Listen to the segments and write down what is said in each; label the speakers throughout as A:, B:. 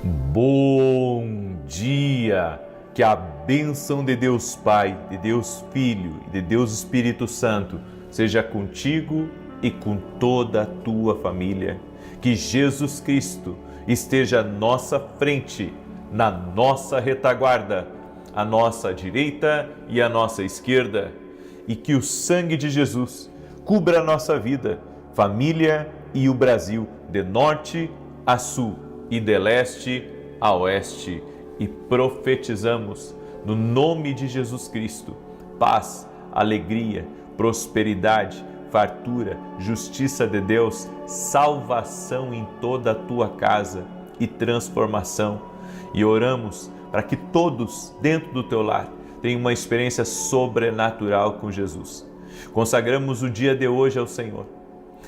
A: Bom dia! Que a bênção de Deus Pai, de Deus Filho e de Deus Espírito Santo seja contigo e com toda a tua família. Que Jesus Cristo esteja à nossa frente, na nossa retaguarda, à nossa direita e à nossa esquerda. E que o sangue de Jesus cubra a nossa vida, família e o Brasil, de norte a sul e de leste a oeste. E profetizamos no nome de Jesus Cristo: paz, alegria, prosperidade, fartura, justiça de Deus, salvação em toda a tua casa e transformação. E oramos para que todos dentro do teu lar tenham uma experiência sobrenatural com Jesus. Consagramos o dia de hoje ao Senhor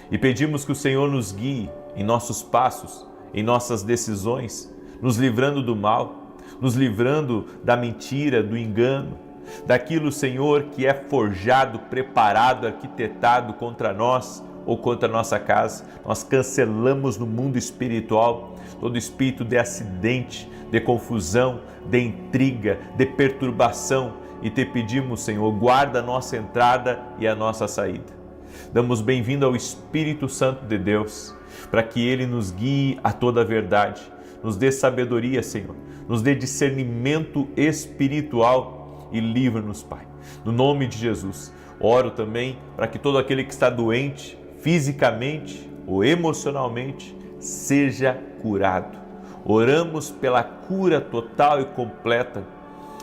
A: e pedimos que o Senhor nos guie em nossos passos, em nossas decisões, nos livrando do mal, nos livrando da mentira, do engano, daquilo, Senhor, que é forjado, preparado, arquitetado contra nós ou contra a nossa casa. Nós cancelamos no mundo espiritual todo espírito de acidente, de confusão, de intriga, de perturbação, e te pedimos, Senhor, guarda a nossa entrada e a nossa saída. Damos bem-vindo ao Espírito Santo de Deus, para que Ele nos guie a toda a verdade, nos dê sabedoria, Senhor, nos dê discernimento espiritual e livra-nos, Pai. No nome de Jesus, oro também para que todo aquele que está doente, fisicamente ou emocionalmente, seja curado. Oramos pela cura total e completa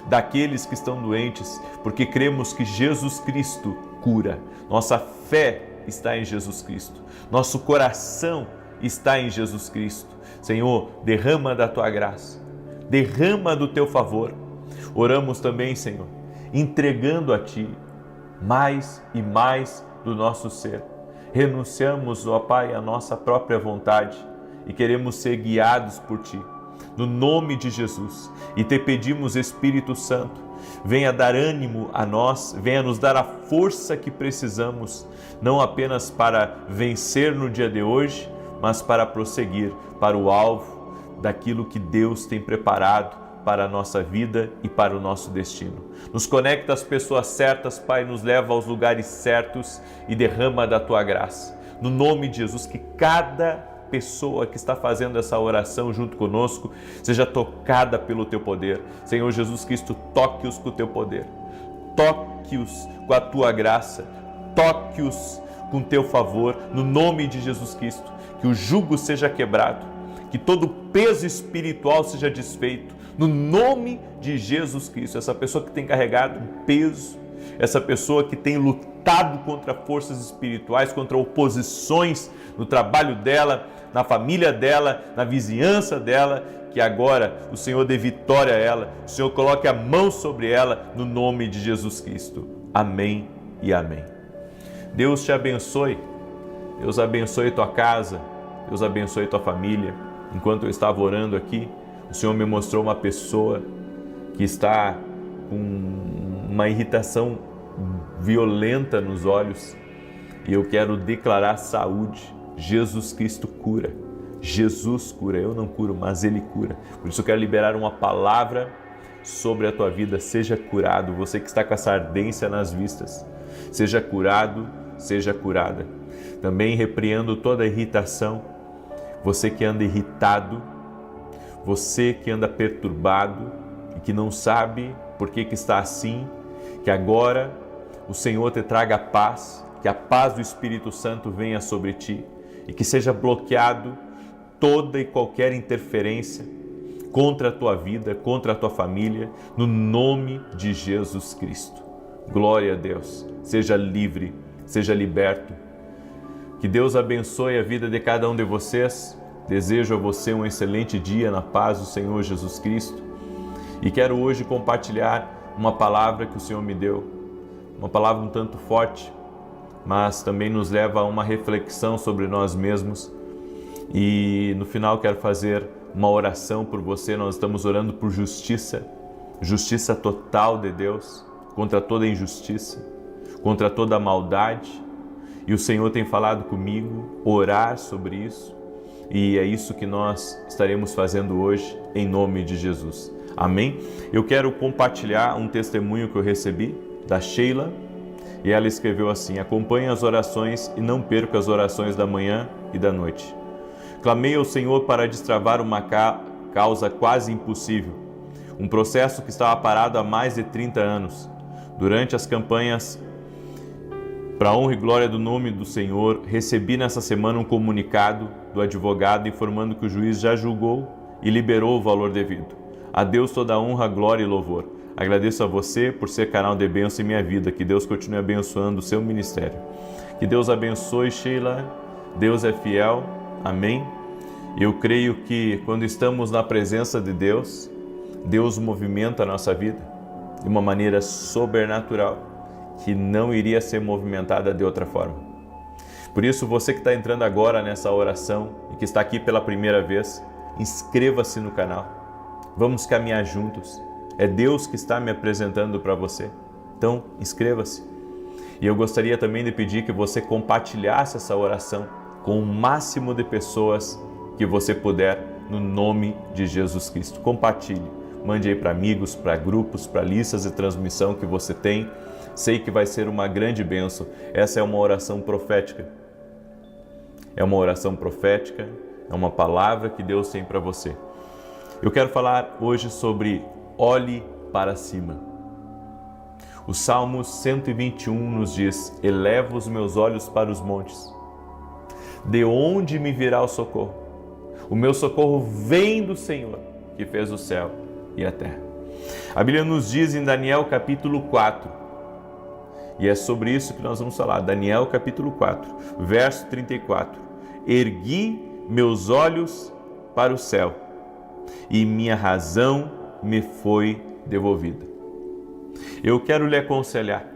A: daqueles que estão doentes, porque cremos que Jesus Cristo cura. Nossa fé está em Jesus Cristo. Nosso coração está em Jesus Cristo. Senhor, derrama da tua graça, derrama do teu favor. Oramos também, Senhor, entregando a ti mais e mais do nosso ser. Renunciamos, ó Pai, à nossa própria vontade e queremos ser guiados por ti, no nome de Jesus. E te pedimos, Espírito Santo, venha dar ânimo a nós, venha nos dar a força que precisamos, não apenas para vencer no dia de hoje, mas para prosseguir para o alvo daquilo que Deus tem preparado para a nossa vida e para o nosso destino. Nos conecta às pessoas certas, Pai, nos leva aos lugares certos e derrama da tua graça. No nome de Jesus, que cada pessoa que está fazendo essa oração junto conosco seja tocada pelo teu poder. Senhor Jesus Cristo, toque-os com o teu poder, toque-os com a tua graça, toque-os com teu favor, no nome de Jesus Cristo. Que o jugo seja quebrado, que todo peso espiritual seja desfeito, no nome de Jesus Cristo. Essa pessoa que tem carregado um peso, essa pessoa que tem lutado contra forças espirituais, contra oposições no trabalho dela, na família dela, na vizinhança dela, que agora o Senhor dê vitória a ela, o Senhor coloque a mão sobre ela, no nome de Jesus Cristo. Amém e amém. Deus te abençoe. Deus abençoe tua casa, Deus abençoe tua família. Enquanto eu estava orando aqui, o Senhor me mostrou uma pessoa que está com uma irritação violenta nos olhos e eu quero declarar saúde. Jesus Cristo cura, Jesus cura, eu não curo, mas Ele cura. Por isso eu quero liberar uma palavra sobre a tua vida. Seja curado, você que está com essa ardência nas vistas, seja curado, seja curada. Também repreendo toda irritação, você que anda irritado, você que anda perturbado e que não sabe por que está assim, que agora o Senhor te traga paz, que a paz do Espírito Santo venha sobre ti e que seja bloqueado toda e qualquer interferência contra a tua vida, contra a tua família, no nome de Jesus Cristo. Glória a Deus, seja livre, seja liberto. Que Deus abençoe a vida de cada um de vocês. Desejo a você um excelente dia na paz do Senhor Jesus Cristo. E quero hoje compartilhar uma palavra que o Senhor me deu. Uma palavra um tanto forte, mas também nos leva a uma reflexão sobre nós mesmos. E no final quero fazer uma oração por você. Nós estamos orando por justiça, justiça total de Deus, contra toda injustiça, contra toda maldade. E o Senhor tem falado comigo, orar sobre isso. E é isso que nós estaremos fazendo hoje, em nome de Jesus. Amém? Eu quero compartilhar um testemunho que eu recebi da Sheila, e ela escreveu assim: acompanhe as orações e não perca as orações da manhã e da noite. Clamei ao Senhor para destravar uma causa quase impossível, um processo que estava parado há mais de 30 anos. Durante as campanhas para a honra e glória do nome do Senhor, recebi nessa semana um comunicado do advogado informando que o juiz já julgou e liberou o valor devido. A Deus toda a honra, glória e louvor. Agradeço a você por ser canal de bênção em minha vida. Que Deus continue abençoando o seu ministério. Que Deus abençoe, Sheila. Deus é fiel. Amém. Eu creio que quando estamos na presença de Deus, Deus movimenta a nossa vida de uma maneira sobrenatural, que não iria ser movimentada de outra forma. Por isso, você que está entrando agora nessa oração e que está aqui pela primeira vez, inscreva-se no canal. Vamos caminhar juntos. É Deus que está me apresentando para você. Então, inscreva-se. E eu gostaria também de pedir que você compartilhasse essa oração com o máximo de pessoas que você puder, no nome de Jesus Cristo. Compartilhe. Mande aí para amigos, para grupos, para listas de transmissão que você tem. Sei que vai ser uma grande bênção. Essa é uma oração profética. É uma oração profética, é uma palavra que Deus tem para você. Eu quero falar hoje sobre olhe para cima. O Salmo 121 nos diz: eleva os meus olhos para os montes. De onde me virá o socorro? O meu socorro vem do Senhor, que fez o céu e a terra. A Bíblia nos diz em Daniel capítulo 4, e é sobre isso que nós vamos falar. Daniel capítulo 4, verso 34. Ergui meus olhos para o céu, e minha razão me foi devolvida. Eu quero lhe aconselhar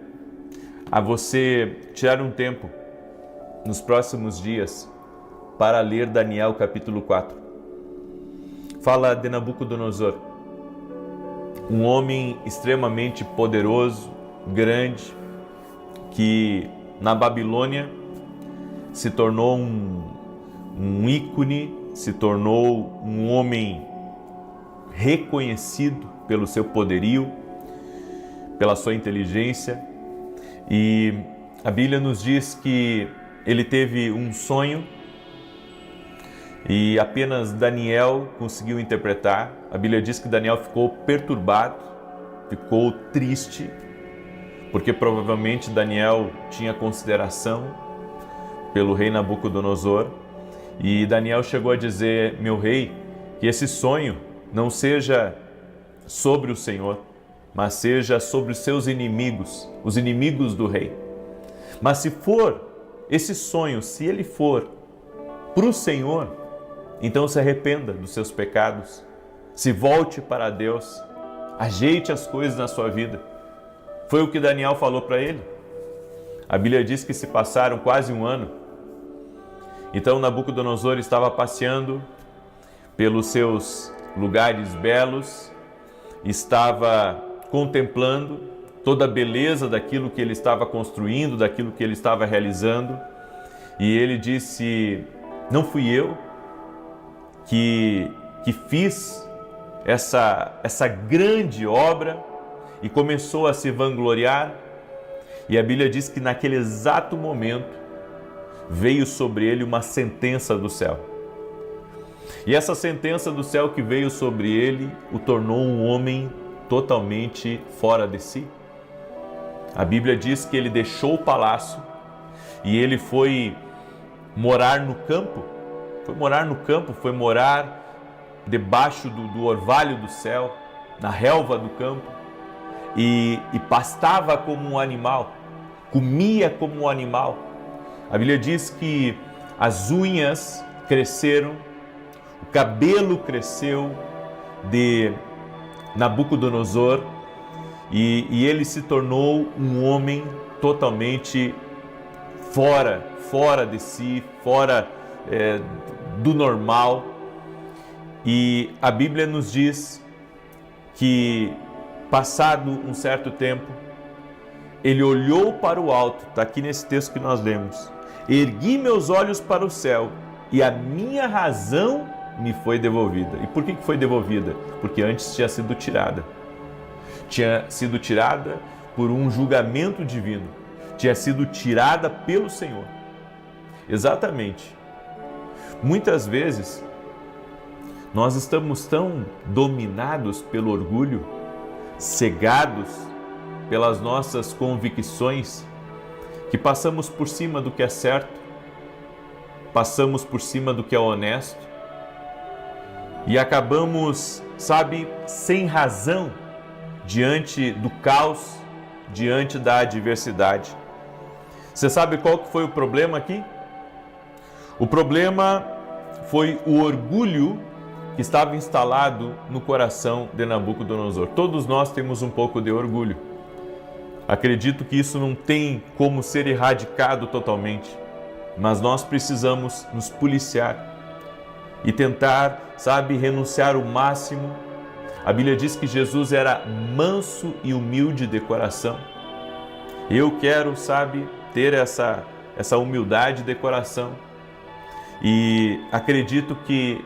A: a você tirar um tempo nos próximos dias para ler Daniel capítulo 4. Fala de Nabucodonosor, um homem extremamente poderoso, grande, que na Babilônia se tornou um ícone, se tornou um homem reconhecido pelo seu poderio, pela sua inteligência. E a Bíblia nos diz que ele teve um sonho e apenas Daniel conseguiu interpretar. A Bíblia diz que Daniel ficou perturbado, ficou triste, porque provavelmente Daniel tinha consideração pelo rei Nabucodonosor. E Daniel chegou a dizer: meu rei, que esse sonho não seja sobre o Senhor, mas seja sobre os seus inimigos, os inimigos do rei. Mas se for esse sonho, se ele for para o Senhor, então se arrependa dos seus pecados, se volte para Deus, ajeite as coisas na sua vida. Foi o que Daniel falou para ele. A Bíblia diz que se passaram quase um ano. Então Nabucodonosor estava passeando pelos seus lugares belos, estava contemplando toda a beleza daquilo que ele estava construindo, daquilo que ele estava realizando. E ele disse: não fui eu que fiz essa grande obra? E começou a se vangloriar. E a Bíblia diz que naquele exato momento veio sobre ele uma sentença do céu. E essa sentença do céu que veio sobre ele o tornou um homem totalmente fora de si. A Bíblia diz que ele deixou o palácio e ele foi morar no campo. Foi morar debaixo do orvalho do céu, na relva do campo. E pastava como um animal, comia como um animal. A Bíblia diz que as unhas cresceram, o cabelo cresceu de Nabucodonosor e ele se tornou um homem totalmente fora de si, fora do normal. E a Bíblia nos diz que, passado um certo tempo, ele olhou para o alto, está aqui nesse texto que nós lemos: ergui meus olhos para o céu e a minha razão me foi devolvida. E por que foi devolvida? Porque antes tinha sido tirada. Tinha sido tirada por um julgamento divino. Tinha sido tirada pelo Senhor. Exatamente. Muitas vezes, nós estamos tão dominados pelo orgulho, cegados pelas nossas convicções, que passamos por cima do que é certo, passamos por cima do que é honesto e acabamos, sem razão, diante do caos, diante da adversidade. Você sabe qual que foi o problema aqui? O problema foi o orgulho que estava instalado no coração de Nabucodonosor. Todos nós temos um pouco de orgulho. Acredito que isso não tem como ser erradicado totalmente, mas nós precisamos nos policiar e tentar, renunciar o máximo. A Bíblia diz que Jesus era manso e humilde de coração. Eu quero, ter essa humildade de coração. E acredito que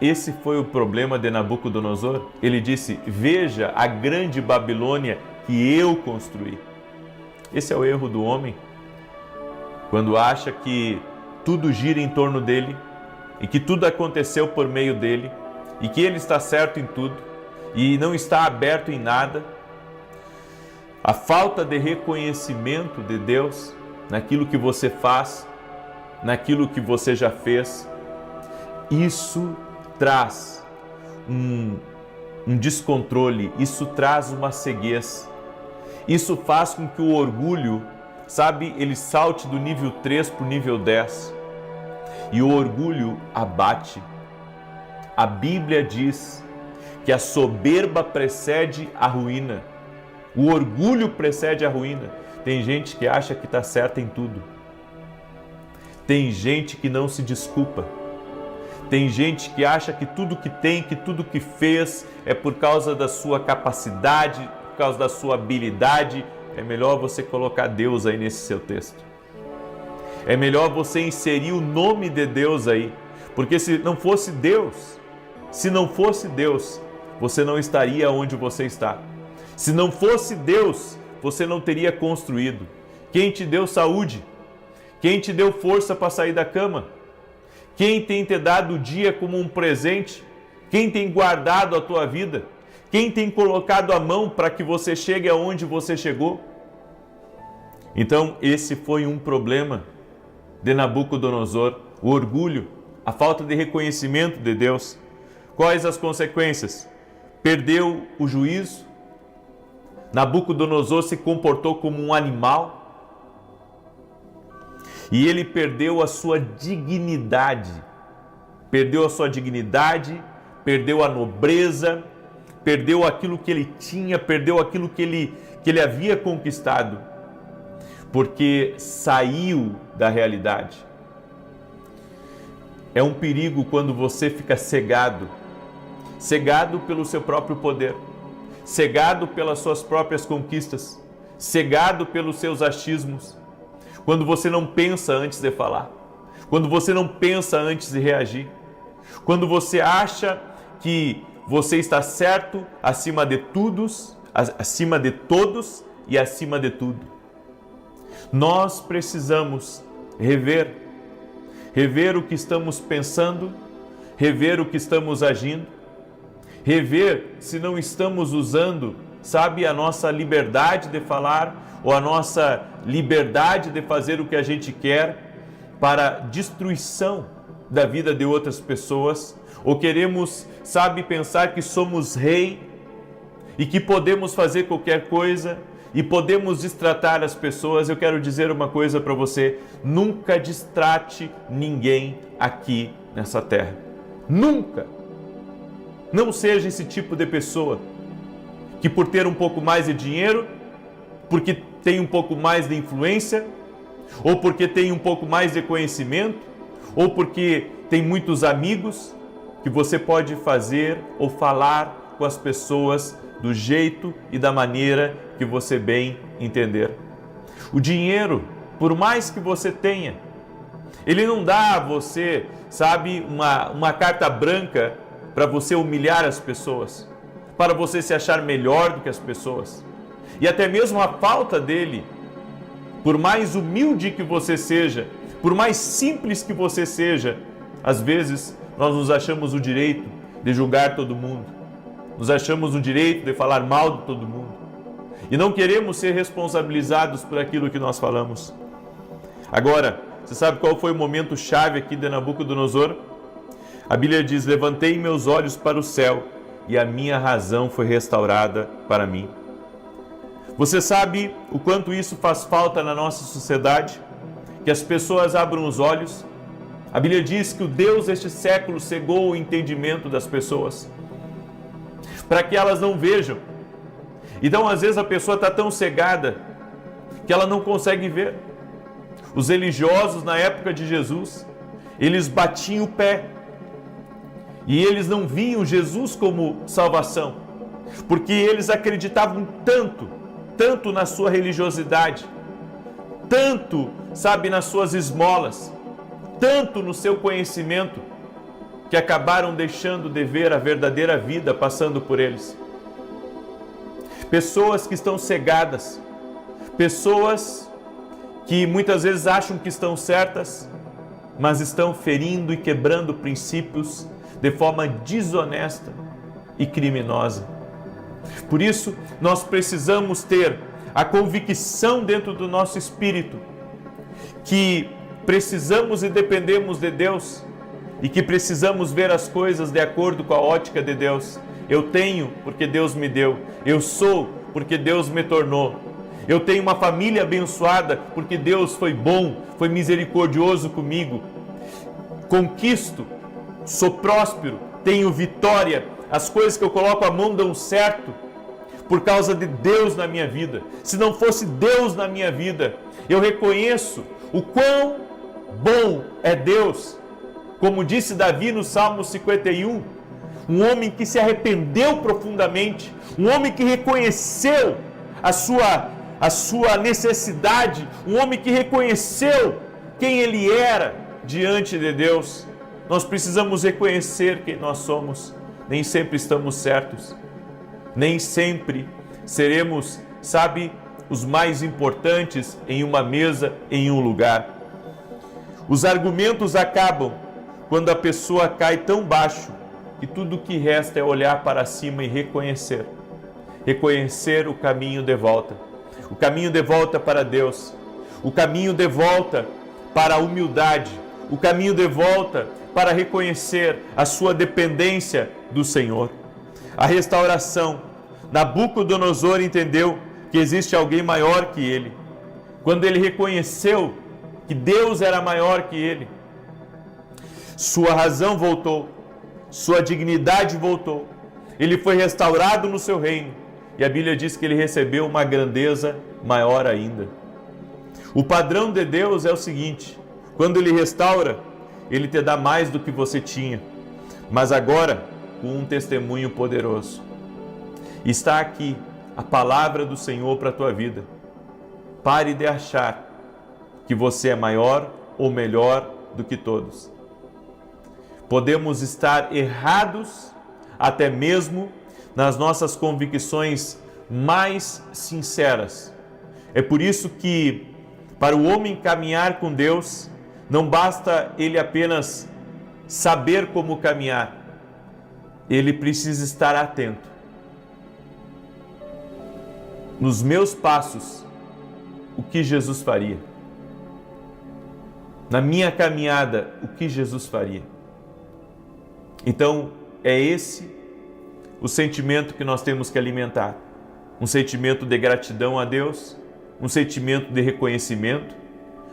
A: esse foi o problema de Nabucodonosor. Ele disse: veja a grande Babilônia que eu construí. Esse é o erro do homem, quando acha que tudo gira em torno dele e que tudo aconteceu por meio dele e que ele está certo em tudo e não está aberto em nada. A falta de reconhecimento de Deus naquilo que você faz, naquilo que você já fez, isso traz um descontrole, isso traz uma ceguez. Isso faz com que o orgulho, ele salte do nível 3 para o nível 10. E o orgulho abate. A Bíblia diz que a soberba precede a ruína. O orgulho precede a ruína. Tem gente que acha que está certa em tudo. Tem gente que não se desculpa. Tem gente que acha que tudo que tem, que tudo que fez é por causa da sua capacidade, por causa da sua habilidade. É melhor você colocar Deus aí nesse seu texto. É melhor você inserir o nome de Deus aí. Porque se não fosse Deus, você não estaria onde você está. Se não fosse Deus, você não teria construído. Quem te deu saúde? Quem te deu força para sair da cama? Quem tem te dado o dia como um presente? Quem tem guardado a tua vida? Quem tem colocado a mão para que você chegue aonde você chegou? Então, esse foi um problema de Nabucodonosor, o orgulho, a falta de reconhecimento de Deus. Quais as consequências? Perdeu o juízo. Nabucodonosor se comportou como um animal. E ele perdeu a sua dignidade. Perdeu a sua dignidade, perdeu a nobreza, perdeu aquilo que ele tinha, perdeu aquilo que ele havia conquistado, porque saiu da realidade. É um perigo quando você fica cegado pelo seu próprio poder, cegado pelas suas próprias conquistas, cegado pelos seus achismos, quando você não pensa antes de falar, quando você não pensa antes de reagir, quando você acha que você está certo acima de todos e acima de tudo. Nós precisamos rever o que estamos pensando, rever o que estamos agindo, rever se não estamos usando, a nossa liberdade de falar ou a nossa liberdade de fazer o que a gente quer para destruição da vida de outras pessoas, ou queremos, pensar que somos rei e que podemos fazer qualquer coisa e podemos distratar as pessoas. Eu quero dizer uma coisa para você: nunca distrate ninguém aqui nessa terra. Nunca! Não seja esse tipo de pessoa que, por ter um pouco mais de dinheiro, porque tem um pouco mais de influência, ou porque tem um pouco mais de conhecimento, ou porque tem muitos amigos, que você pode fazer ou falar com as pessoas do jeito e da maneira que você bem entender. O dinheiro, por mais que você tenha, Ele não dá a você, sabe, uma carta branca para você humilhar as pessoas, para você se achar melhor do que as pessoas. E até mesmo a falta dele, por mais humilde que você seja, por mais simples que você seja, às vezes nós nos achamos o direito de julgar todo mundo, nos achamos o direito de falar mal de todo mundo e não queremos ser responsabilizados por aquilo que nós falamos. Agora, você sabe qual foi o momento chave aqui de Nabucodonosor? A Bíblia diz: levantei meus olhos para o céu e a minha razão foi restaurada para mim. Você sabe o quanto isso faz falta na nossa sociedade? Que as pessoas abram os olhos. A Bíblia diz que o Deus deste século cegou o entendimento das pessoas, para que elas não vejam. Então, às vezes, a pessoa está tão cegada que ela não consegue ver. Os religiosos, na época de Jesus, eles batiam o pé e eles não viam Jesus como salvação, porque eles acreditavam tanto na sua religiosidade, tanto, sabe, nas suas esmolas, tanto no seu conhecimento, que acabaram deixando de ver a verdadeira vida passando por eles. Pessoas que estão cegadas, pessoas que muitas vezes acham que estão certas, mas estão ferindo e quebrando princípios de forma desonesta e criminosa. Por isso, nós precisamos ter a convicção dentro do nosso espírito que precisamos e dependemos de Deus e que precisamos ver as coisas de acordo com a ótica de Deus. Eu tenho porque Deus me deu, eu sou porque Deus me tornou. Eu tenho uma família abençoada porque Deus foi bom, foi misericordioso comigo. Conquisto, sou próspero, tenho vitória, as coisas que eu coloco a mão dão certo por causa de Deus na minha vida. Se não fosse Deus na minha vida, eu reconheço o quão bom é Deus. Como disse Davi no Salmo 51, um homem que se arrependeu profundamente, um homem que reconheceu a sua necessidade, um homem que reconheceu quem ele era diante de Deus. Nós precisamos reconhecer quem nós somos. Nem sempre estamos certos, nem sempre seremos, sabe, os mais importantes em uma mesa, em um lugar. Os argumentos acabam quando a pessoa cai tão baixo que tudo o que resta é olhar para cima e reconhecer o caminho de volta. O caminho de volta para Deus, o caminho de volta para a humildade, o caminho de volta para reconhecer a sua dependência do Senhor. A restauração. Nabucodonosor entendeu que existe alguém maior que ele. Quando ele reconheceu que Deus era maior que ele, sua razão voltou, sua dignidade voltou, ele foi restaurado no seu reino. E a Bíblia diz que ele recebeu uma grandeza maior ainda. O padrão de Deus é o seguinte: quando ele restaura, ele te dá mais do que você tinha, mas agora com um testemunho poderoso. Está aqui a palavra do Senhor para a tua vida. Pare de achar que você é maior ou melhor do que todos. Podemos estar errados até mesmo nas nossas convicções mais sinceras. É por isso que, para o homem caminhar com Deus, não basta ele apenas saber como caminhar, ele precisa estar atento. Nos meus passos, o que Jesus faria? Na minha caminhada, o que Jesus faria? Então, é esse o sentimento que nós temos que alimentar. Um sentimento de gratidão a Deus, um sentimento de reconhecimento.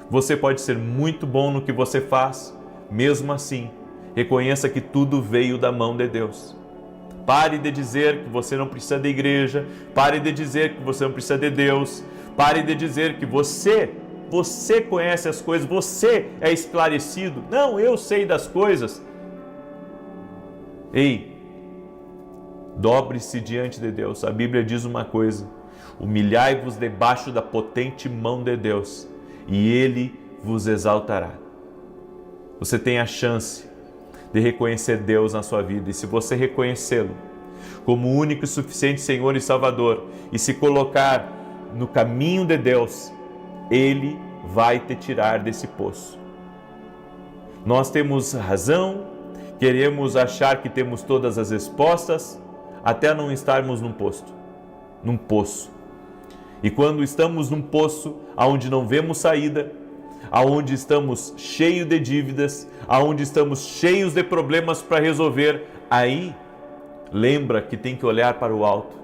A: Você pode ser muito bom no que você faz, mesmo assim, reconheça que tudo veio da mão de Deus. Pare de dizer que você não precisa de igreja, pare de dizer que você não precisa de Deus, pare de dizer que você conhece as coisas, você é esclarecido. Não, eu sei das coisas. Ei, dobre-se diante de Deus. A Bíblia diz uma coisa: humilhai-vos debaixo da potente mão de Deus, e Ele vos exaltará. você tem a chance de reconhecer Deus na sua vida. E se você reconhecê-lo como único e suficiente Senhor e Salvador e se colocar no caminho de Deus, Ele vai te tirar desse poço. Nós temos razão, queremos achar que temos todas as respostas, até não estarmos num poço. E quando estamos num poço aonde não vemos saída, aonde estamos cheios de dívidas, aonde estamos cheios de problemas para resolver, aí lembra que tem que olhar para o alto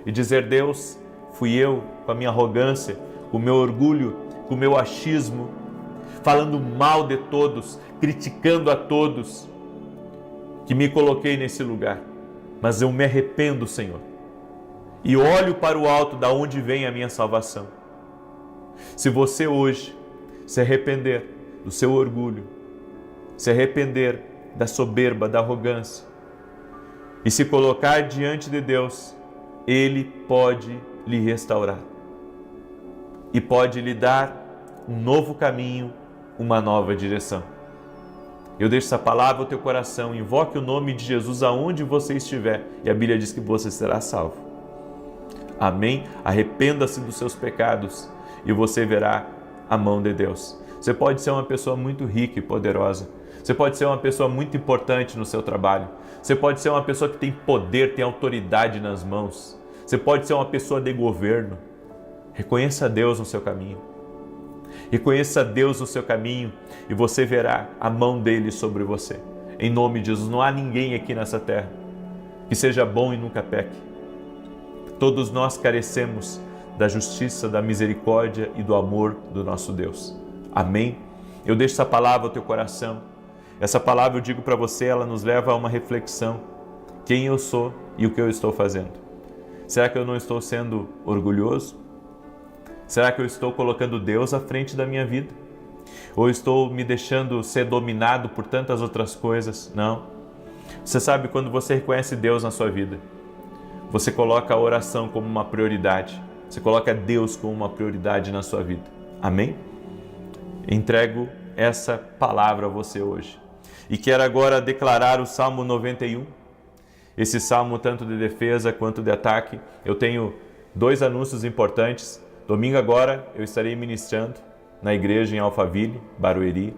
A: e dizer: Deus, fui eu com a minha arrogância, com o meu orgulho, com o meu achismo, falando mal de todos, criticando a todos, que me coloquei nesse lugar. Mas eu me arrependo, Senhor, e olho para o alto da onde vem a minha salvação. Se você hoje se arrepender do seu orgulho, se arrepender da soberba, da arrogância e se colocar diante de Deus, Ele pode lhe restaurar e pode lhe dar um novo caminho, uma nova direção. Eu deixo essa palavra ao teu coração, invoque o nome de Jesus aonde você estiver e a Bíblia diz que você será salvo. Amém? Arrependa-se dos seus pecados e você verá a mão de Deus. Você pode ser uma pessoa muito rica e poderosa. Você pode ser uma pessoa muito importante no seu trabalho. Você pode ser uma pessoa que tem poder, tem autoridade nas mãos. Você pode ser uma pessoa de governo. Reconheça Deus no seu caminho. Reconheça Deus no seu caminho e você verá a mão dele sobre você. Em nome de Jesus, não há ninguém aqui nessa terra que seja bom e nunca peque. Todos nós carecemos da justiça, da misericórdia e do amor do nosso Deus. Amém? Eu deixo essa palavra ao teu coração. Essa palavra eu digo para você, ela nos leva a uma reflexão. Quem eu sou e o que eu estou fazendo. Será que eu não estou sendo orgulhoso? Será que eu estou colocando Deus à frente da minha vida? Ou estou me deixando ser dominado por tantas outras coisas? Não. Você sabe, quando você reconhece Deus na sua vida, você coloca a oração como uma prioridade. Você coloca Deus como uma prioridade na sua vida. Amém? Entrego essa palavra a você hoje. E quero agora declarar o Salmo 91. Esse salmo tanto de defesa quanto de ataque. Eu tenho 2 anúncios importantes. Domingo agora eu estarei ministrando na igreja em Alphaville, Barueri,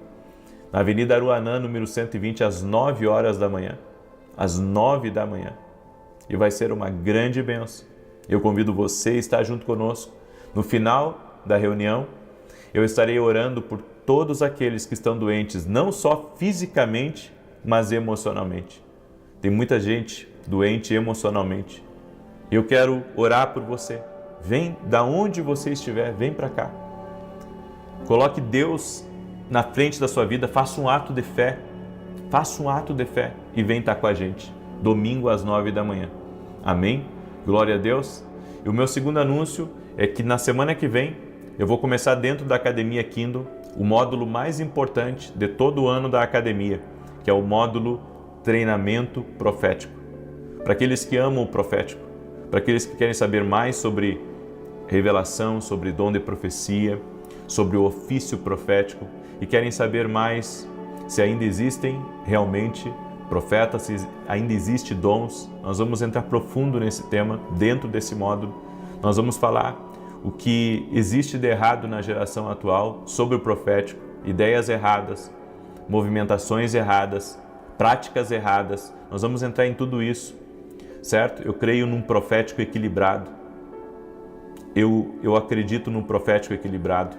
A: na Avenida Aruanã, número 120, às 9 horas da manhã. Às 9 da manhã. E vai ser uma grande bênção. Eu convido você a estar junto conosco. No final da reunião, eu estarei orando por todos aqueles que estão doentes, não só fisicamente, mas emocionalmente. Tem muita gente doente emocionalmente. Eu quero orar por você. Vem da onde você estiver, vem para cá. Coloque Deus na frente da sua vida, faça um ato de fé. Faça um ato de fé e vem estar com a gente. Domingo às 9 da manhã. Amém? Glória a Deus. E o meu segundo anúncio é que na semana que vem eu vou começar dentro da Academia Kindle o módulo mais importante de todo o ano da Academia, que é o módulo Treinamento Profético. Para aqueles que amam o profético, para aqueles que querem saber mais sobre revelação, sobre dom de profecia, sobre o ofício profético e querem saber mais se ainda existem realmente profetas, se ainda existem dons, nós vamos entrar profundo nesse tema dentro desse módulo. Nós vamos falar o que existe de errado na geração atual sobre o profético, ideias erradas, movimentações erradas, práticas erradas. Nós vamos entrar em tudo isso, certo? Eu creio num profético equilibrado. Eu acredito num profético equilibrado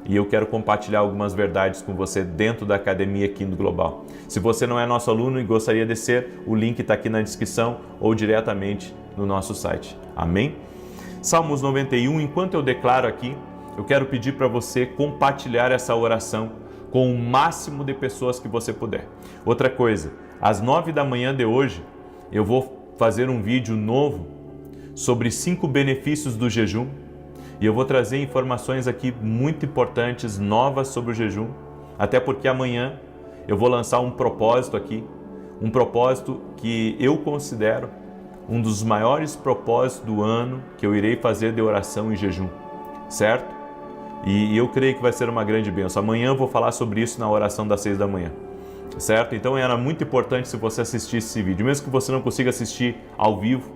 A: e eu quero compartilhar algumas verdades com você dentro da Academia Kindle Global. Se você não é nosso aluno e gostaria de ser, o link está aqui na descrição ou diretamente no nosso site. Amém? Salmos 91, enquanto eu declaro aqui, eu quero pedir para você compartilhar essa oração com o máximo de pessoas que você puder. Outra coisa, às 9 da manhã de hoje, eu vou fazer um vídeo novo sobre 5 benefícios do jejum e eu vou trazer informações aqui muito importantes, novas sobre o jejum, até porque amanhã eu vou lançar um propósito aqui, um propósito que eu considero um dos maiores propósitos do ano que eu irei fazer de oração e jejum, certo? E eu creio que vai ser uma grande bênção. Amanhã eu vou falar sobre isso na oração das 6 da manhã. certo? Então era muito importante se você assistisse esse vídeo, mesmo que você não consiga assistir ao vivo,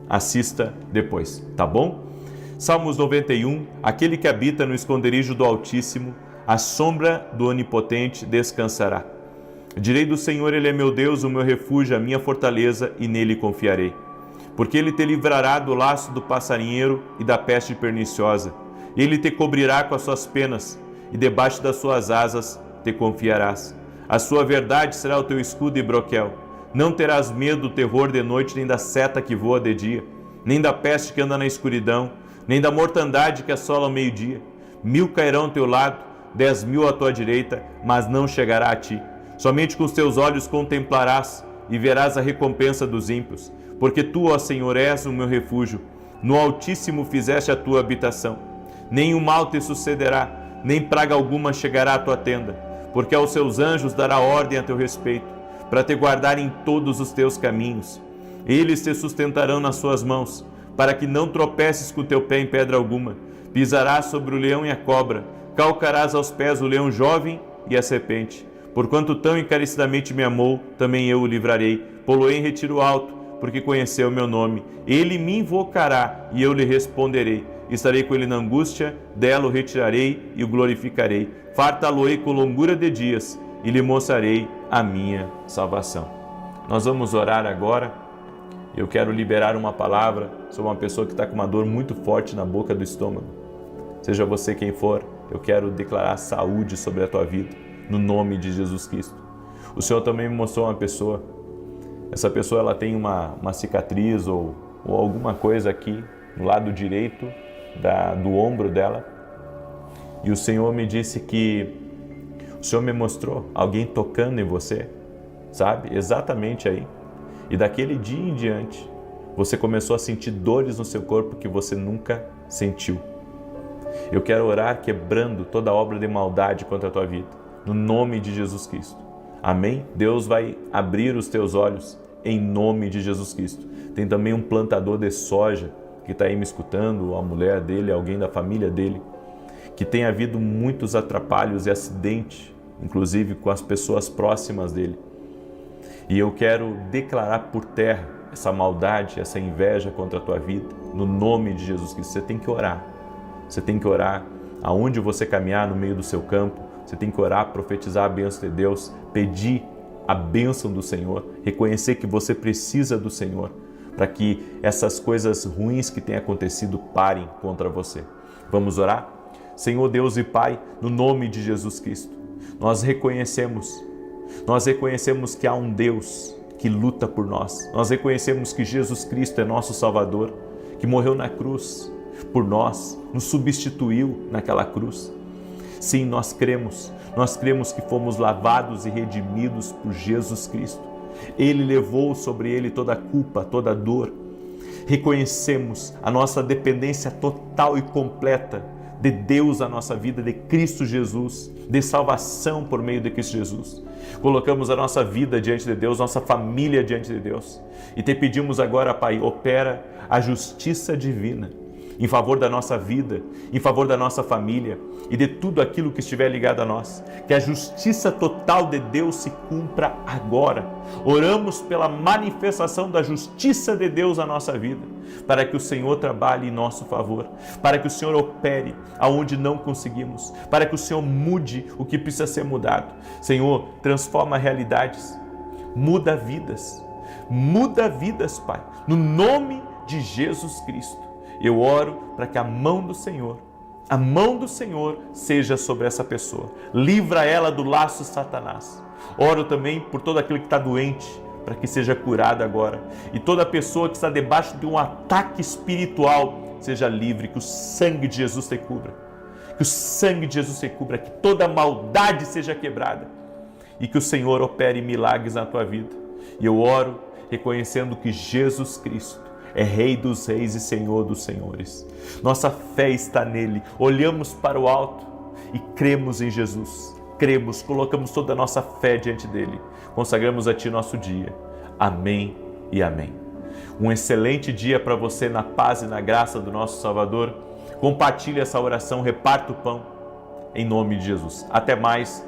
A: assista depois, tá bom? Salmos 91, aquele que habita no esconderijo do Altíssimo, à sombra do Onipotente descansará. Direi do Senhor, Ele é meu Deus, o meu refúgio, a minha fortaleza, e nele confiarei. Porque Ele te livrará do laço do passarinheiro e da peste perniciosa. Ele te cobrirá com as suas penas, e debaixo das suas asas te confiarás. A sua verdade será o teu escudo e broquel. Não terás medo do terror de noite, nem da seta que voa de dia, nem da peste que anda na escuridão, nem da mortandade que assola ao meio-dia. 1000 cairão ao teu lado, 10.000 à tua direita, mas não chegará a ti. Somente com os teus olhos contemplarás e verás a recompensa dos ímpios. Porque tu, ó Senhor, és o meu refúgio. No Altíssimo fizeste a tua habitação. Nenhum mal te sucederá, nem praga alguma chegará à tua tenda. Porque aos seus anjos dará ordem a teu respeito, para te guardar em todos os teus caminhos. Eles te sustentarão nas suas mãos, para que não tropeces com o teu pé em pedra alguma. Pisarás sobre o leão e a cobra, calcarás aos pés o leão jovem e a serpente. Porquanto tão encarecidamente me amou, também eu o livrarei. Pô-lo-ei em retiro alto, porque conheceu o meu nome. Ele me invocará e eu lhe responderei. Estarei com ele na angústia, dela o retirarei e o glorificarei. Fartá-lo-ei com longura de dias e lhe mostrarei a minha salvação. Nós vamos orar agora. Eu quero liberar uma palavra sobre uma pessoa que está com uma dor muito forte na boca do estômago. Seja você quem for, eu quero declarar saúde sobre a tua vida, no nome de Jesus Cristo. O Senhor também me mostrou uma pessoa. Essa pessoa ela tem uma cicatriz ou alguma coisa aqui no lado direito do ombro dela. E o Senhor me disse que o Senhor me mostrou alguém tocando em você, sabe? Exatamente aí. E daquele dia em diante, você começou a sentir dores no seu corpo que você nunca sentiu. Eu quero orar quebrando toda obra de maldade contra a tua vida, no nome de Jesus Cristo. Amém? Deus vai abrir os teus olhos em nome de Jesus Cristo. Tem também um plantador de soja que está aí me escutando, a mulher dele, alguém da família dele, que tem havido muitos atrapalhos e acidentes, inclusive com as pessoas próximas dele. E eu quero declarar por terra essa maldade, essa inveja contra a tua vida, no nome de Jesus Cristo. Você tem que orar. Você tem que orar aonde você caminhar no meio do seu campo. Você tem que orar, profetizar a bênção de Deus, pedir a bênção do Senhor, reconhecer que você precisa do Senhor, para que essas coisas ruins que têm acontecido parem contra você. Vamos orar? Senhor Deus e Pai, no nome de Jesus Cristo, nós reconhecemos que há um Deus que luta por nós. Nós reconhecemos que Jesus Cristo é nosso Salvador, que morreu na cruz por nós, nos substituiu naquela cruz. Sim, nós cremos que fomos lavados e redimidos por Jesus Cristo. Ele levou sobre ele toda a culpa, toda a dor. Reconhecemos a nossa dependência total e completa de Deus na nossa vida, de Cristo Jesus, de salvação por meio de Cristo Jesus. Colocamos a nossa vida diante de Deus, nossa família diante de Deus. E te pedimos agora, Pai, opera a justiça divina em favor da nossa vida, em favor da nossa família e de tudo aquilo que estiver ligado a nós. Que a justiça total de Deus se cumpra agora. Oramos pela manifestação da justiça de Deus na nossa vida, para que o Senhor trabalhe em nosso favor, para que o Senhor opere aonde não conseguimos, para que o Senhor mude o que precisa ser mudado. Senhor, transforma realidades, muda vidas, Pai, no nome de Jesus Cristo. Eu oro para que a mão do Senhor seja sobre essa pessoa. Livra ela do laço de Satanás. Oro também por todo aquele que está doente, para que seja curado agora. E toda pessoa que está debaixo de um ataque espiritual seja livre, que o sangue de Jesus te cubra. Que o sangue de Jesus te cubra, que toda maldade seja quebrada. E que o Senhor opere milagres na tua vida. E eu oro reconhecendo que Jesus Cristo é Rei dos Reis e Senhor dos Senhores. Nossa fé está nele. Olhamos para o alto e cremos em Jesus. Cremos, colocamos toda a nossa fé diante dele. Consagramos a ti nosso dia. Amém e amém. Um excelente dia para você na paz e na graça do nosso Salvador. Compartilhe essa oração, reparta o pão em nome de Jesus. Até mais.